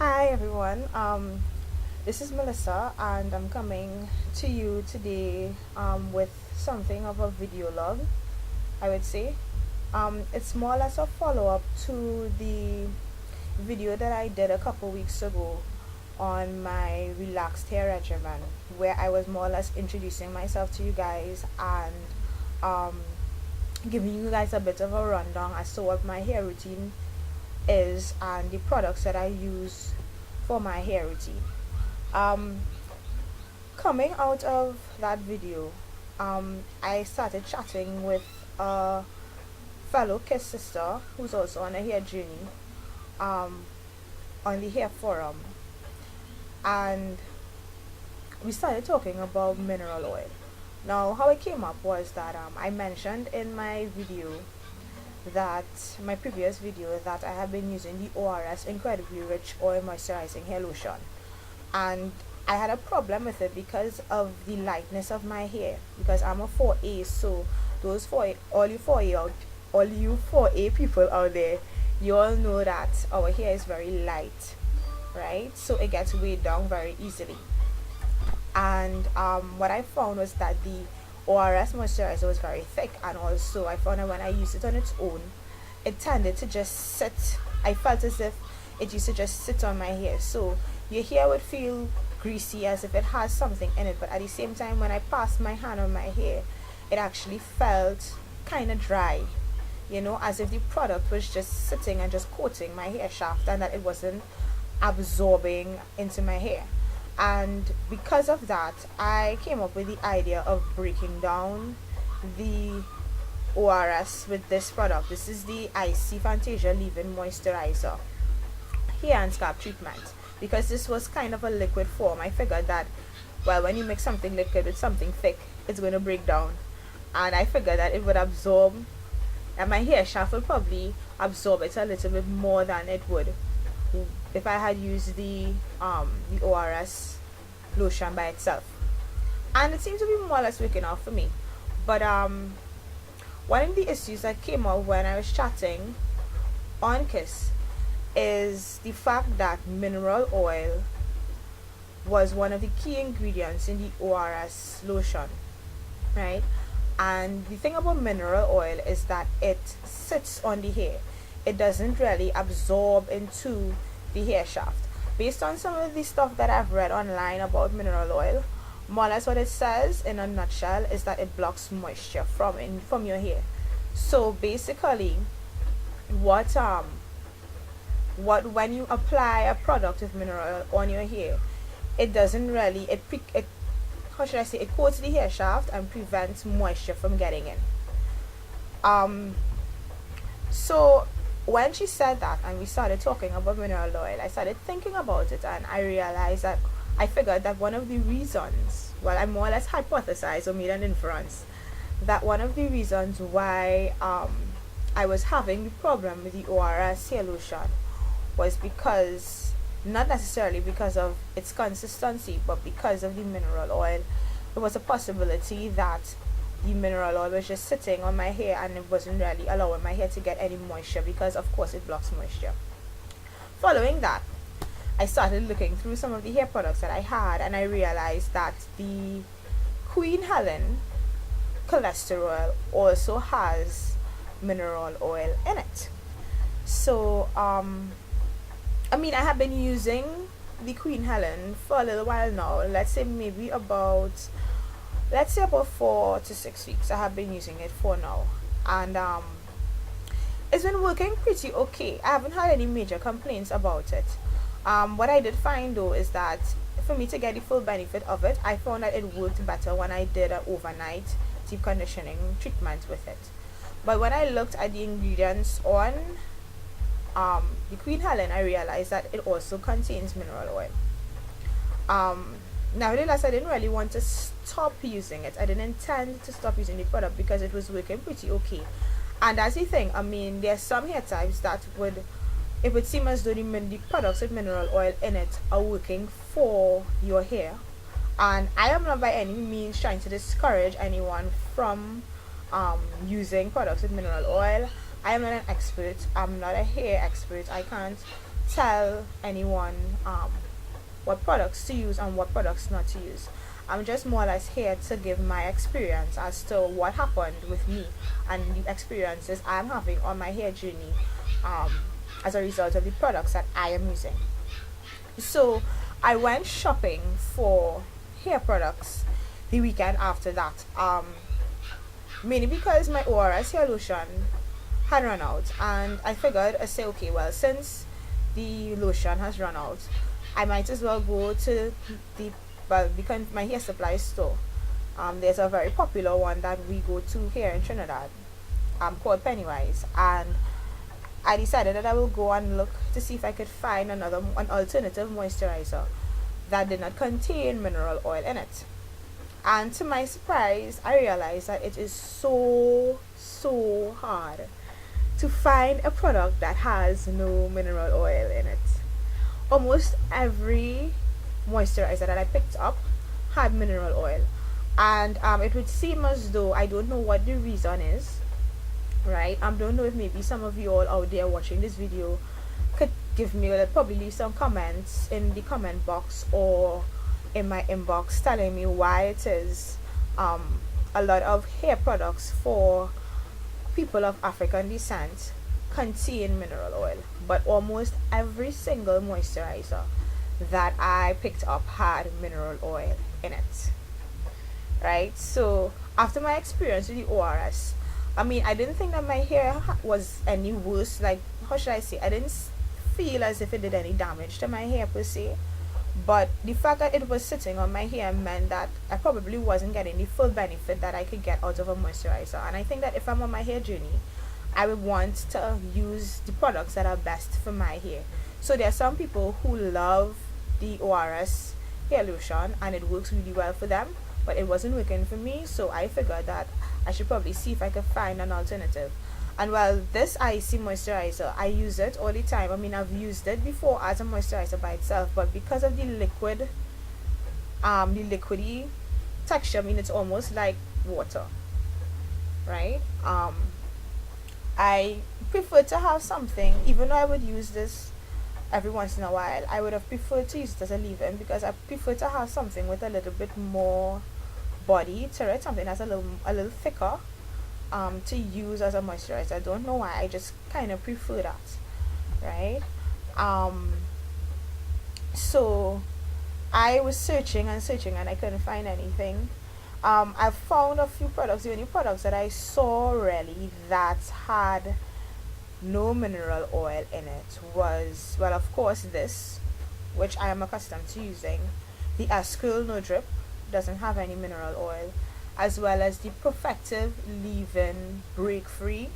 Hi everyone. This is Melissa, and I'm coming to you today with something of a video log, I would say. It's more or less a follow up to the video that I did a couple weeks ago on my relaxed hair regimen, where I was more or less introducing myself to you guys and um, giving you guys a bit of a rundown as to what my hair routine is and the products that I use for my hair routine. Um, Coming out of that video, I started chatting with a fellow Kiss sister who's also on a hair journey um, on the hair forum, and we started talking about mineral oil. Now, how it came up was that I mentioned in my video that my previous video that I have been using the ORS Incredibly Rich Oil Moisturizing Hair Lotion, and I had a problem with it because of the lightness of my hair, because I'm a 4A. So those 4A, all you 4A people out there, you all know that our hair is very light, right? So it gets weighed down very easily. And what I found was that the ORS moisturizer was very thick, and also I found that when I used it on its own, it tended to just sit. I felt as if it used to just sit on my hair, so your hair would feel greasy as if it has something in it, but at the same time when I passed my hand on my hair, it actually felt kind of dry, as if the product was just sitting and just coating my hair shaft and that it wasn't absorbing into my hair. And because of that, I came up with the idea of breaking down the ORS with this product. This is the Icy Fantasia Leave-In Moisturizer Hair and Scalp Treatment. Because this was kind of a liquid form, I figured that, well, when you mix something liquid with something thick, it's going to break down. And I figured that it would absorb, and my hair shaft would probably absorb it a little bit more than it would if I had used the ORS lotion by itself. And it seems to be more or less working out for me. But one of the issues that came up when I was chatting on Kiss is the fact that mineral oil was one of the key ingredients in the ORS lotion, right? And the thing about mineral oil is that it sits on the hair. It doesn't really absorb into the hair shaft. Based on some of the stuff that I've read online about mineral oil, more or less what it says in a nutshell is that it blocks moisture from your hair. So basically, what when you apply a product with mineral oil on your hair, it doesn't really it how should I say, it coats the hair shaft and prevents moisture from getting in. So when she said that and we started talking about mineral oil, I started thinking about it, and I realized that I figured that one of the reasons, well, I more or less hypothesized or made an inference that one of the reasons why I was having the problem with the ORS hair lotion was because, not necessarily because of its consistency, but because of the mineral oil. There was a possibility that the mineral oil was just sitting on my hair and it wasn't really allowing my hair to get any moisture, because of course it blocks moisture. Following that, I started looking through some of the hair products that I had, and I realized that the Queen Helen cholesterol also has mineral oil in it. So I have been using the Queen Helen for a little while now. Let's say about 4 to 6 weeks I have been using it for now, and it's been working pretty okay. I haven't had any major complaints about it. What I did find though is that for me to get the full benefit of it, I found that it worked better when I did an overnight deep conditioning treatment with it. But when I looked at the ingredients on the Queen Helen, I realized that it also contains mineral oil. Nevertheless, I didn't really want to stop using it. I didn't intend to stop using the product because it was working pretty okay. And that's the thing. There's some hair types that it would seem as though the products with mineral oil in it are working for your hair. And I am not by any means trying to discourage anyone from using products with mineral oil. I am not an expert. I'm not a hair expert. I can't tell anyone what products to use and what products not to use. I'm just more or less here to give my experience as to what happened with me and the experiences I'm having on my hair journey um, as a result of the products that I am using. So I went shopping for hair products the weekend after that. Mainly because my ORS hair lotion had run out, and I figured I say, okay, well, since the lotion has run out, I might as well go to the my hair supply store. There's a very popular one that we go to here in Trinidad, called Pennywise, and I decided that I will go and look to see if I could find an alternative moisturizer that did not contain mineral oil in it. And to my surprise, I realized that it is so hard to find a product that has no mineral oil in it. Almost every moisturizer that I picked up had mineral oil, and it would seem as though, I don't know what the reason is, right? I don't know if maybe some of you all out there watching this video could give me, probably leave some comments in the comment box or in my inbox telling me why it is a lot of hair products for people of African descent contain mineral oil, but almost every single moisturizer that I picked up had mineral oil in it, right? So after my experience with the ORS, I mean, I didn't think that my hair was any worse. Like, how should I say? I didn't feel as if it did any damage to my hair per se. But the fact that it was sitting on my hair meant that I probably wasn't getting the full benefit that I could get out of a moisturizer. And I think that if I'm on my hair journey, I would want to use the products that are best for my hair. So there are some people who love the ORS hair lotion and it works really well for them, but it wasn't working for me. So I figured that I should probably see if I could find an alternative. And well, this icy moisturizer, I use it all the time. I mean, I've used it before as a moisturizer by itself, but because of the liquidy texture, I mean, it's almost like water, right? I prefer to have something, even though I would use this every once in a while, I would have preferred to use it as a leave-in, because I prefer to have something with a little bit more body to it, something that's a little thicker, to use as a moisturizer. I don't know why, I just kind of prefer that, right? So I was searching and searching and I couldn't find anything. I found a few products. The only products that I saw really that had no mineral oil in it was, well, of course, this, which I am accustomed to using. The Esquil No Drip doesn't have any mineral oil, as well as the Perfective Leave-In Break Free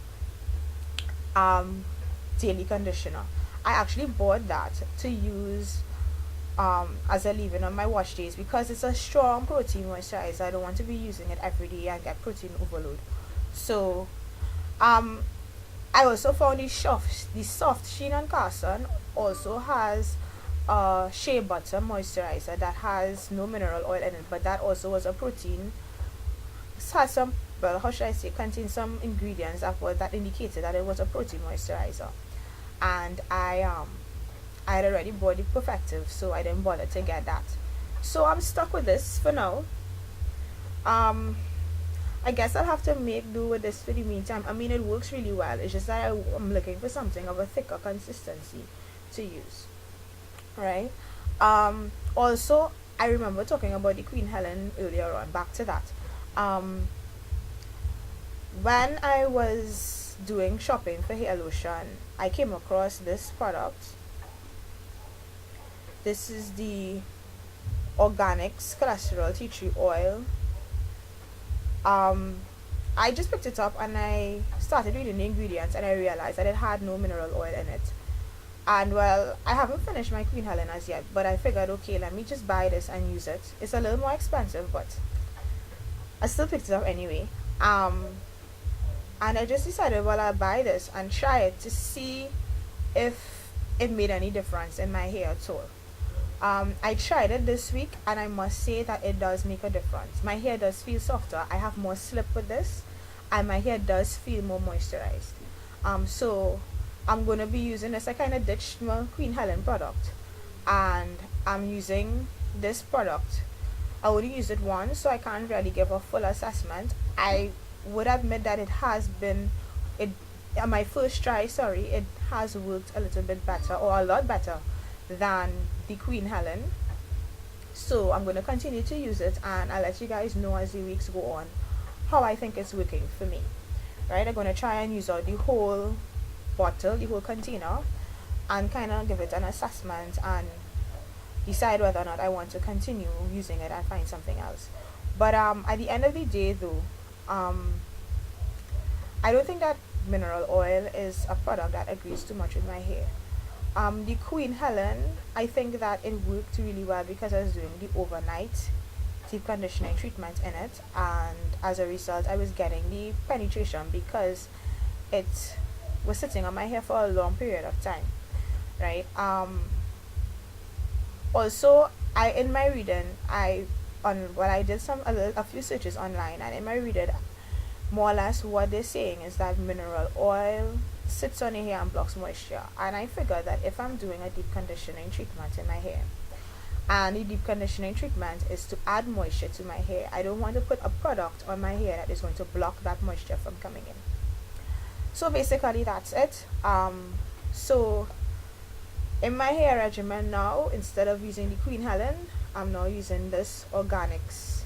daily conditioner. I actually bought that to use as a leave-in on my wash days because it's a strong protein moisturizer. I don't want to be using it every day and get protein overload. So I also found the soft Sheen and Carson also has shea butter moisturizer that has no mineral oil in it, but that also was a protein. It has some, well, how should I say, contains some ingredients that indicated that it was a protein moisturizer. And I had already bought the Perfective, so I didn't bother to get that. So I'm stuck with this for now. I guess I'll have to make do with this for the meantime. I mean, it works really well. It's just that I'm looking for something of a thicker consistency to use, right? Also, I remember talking about the Queen Helen earlier on. Back to that. When I was doing shopping for hair lotion, I came across this product. This is the Organics Cholesterol Tea Tree Oil. I just picked it up and I started reading the ingredients and I realized that it had no mineral oil in it. And well, I haven't finished my Queen Helen as yet, but I figured, okay, let me just buy this and use it. It's a little more expensive, but I still picked it up anyway. And I just decided, well, I'll buy this and try it to see if it made any difference in my hair at all. I tried it this week and I must say that it does make a difference. My hair does feel softer. I have more slip with this and my hair does feel more moisturized. So I'm going to be using this. I kind of ditched my Queen Helen product, and I'm using this product. I only used it once, so I can't really give a full assessment. I would admit that it has been, it my first try, sorry, it has worked a little bit better, or a lot better than the Queen Helen. So I'm going to continue to use it, and I'll let you guys know as the weeks go on how I think it's working for me. Right, I'm going to try and use out the whole bottle, the whole container, and kind of give it an assessment and decide whether or not I want to continue using it and find something else. But at the end of the day though, I don't think that mineral oil is a product that agrees too much with my hair. The Queen Helen, I think that it worked really well because I was doing the overnight deep conditioning treatment in it, and as a result I was getting the penetration because it was sitting on my hair for a long period of time, right? Also, I in my reading, I did a few searches online, and in my reading, more or less what they're saying is that mineral oil sits on your hair and blocks moisture. And I figured that if I'm doing a deep conditioning treatment in my hair, and the deep conditioning treatment is to add moisture to my hair, I don't want to put a product on my hair that is going to block that moisture from coming in. So basically that's it. So in my hair regimen now, instead of using the Queen Helen, I'm now using this organics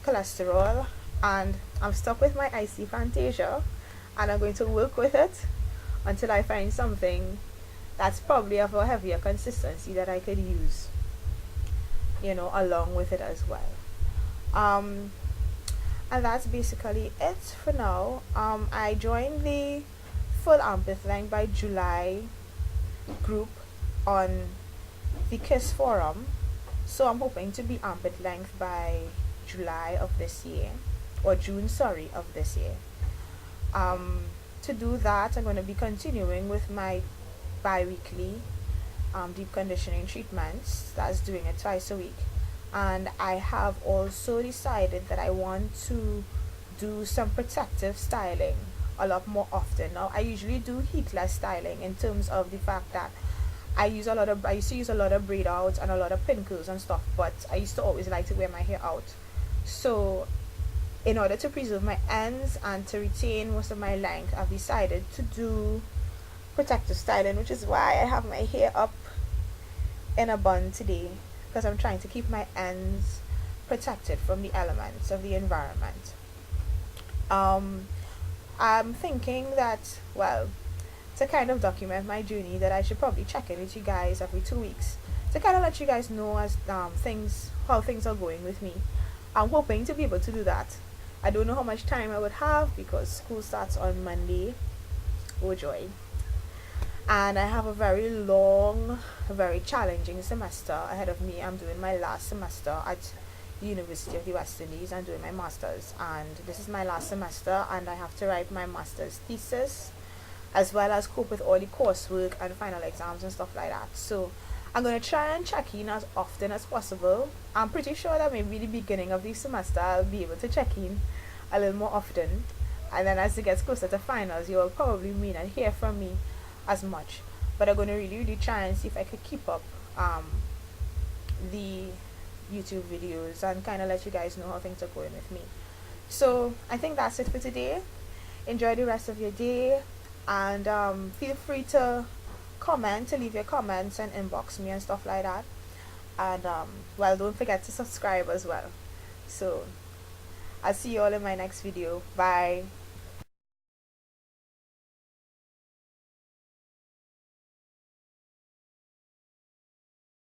cholesterol, and I'm stuck with my Icy Fantasia, and I'm going to work with it until I find something that's probably of a heavier consistency that I could use, you know, along with it as well. And that's basically it for now. I joined the Full Armpit Length by July group on the KISS forum, so I'm hoping to be armpit length by July of this year, or June, sorry, of this year. To do that, I'm going to be continuing with my bi-weekly deep conditioning treatments. That's doing it twice a week. And I have also decided that I want to do some protective styling a lot more often. Now, I usually do heatless styling in terms of the fact that I used to use a lot of braid outs and a lot of pin curls and stuff, but I used to always like to wear my hair out. So in order to preserve my ends and to retain most of my length, I've decided to do protective styling, which is why I have my hair up in a bun today, because I'm trying to keep my ends protected from the elements of the environment. I'm thinking that, well, to kind of document my journey, that I should probably check in with you guys every 2 weeks to kind of let you guys know as how things are going with me. I'm hoping to be able to do that. I don't know how much time I would have because school starts on Monday. Oh joy. And I have a very long, very challenging semester ahead of me. I'm doing my last semester at the University of the West Indies. I'm doing my master's, and this is my last semester, and I have to write my master's thesis as well as cope with all the coursework and final exams and stuff like that. So I'm going to try and check in as often as possible. I'm pretty sure that maybe the beginning of the semester I'll be able to check in a little more often, and then as it gets closer to finals, you will probably may not hear from me as much. But I'm going to really try and see if I could keep up the YouTube videos and kind of let you guys know how things are going with me. So I think that's it for today. Enjoy the rest of your day, and feel free to leave your comments and inbox me and stuff like that. And well, don't forget to subscribe as well. So I'll see you all in my next video. Bye.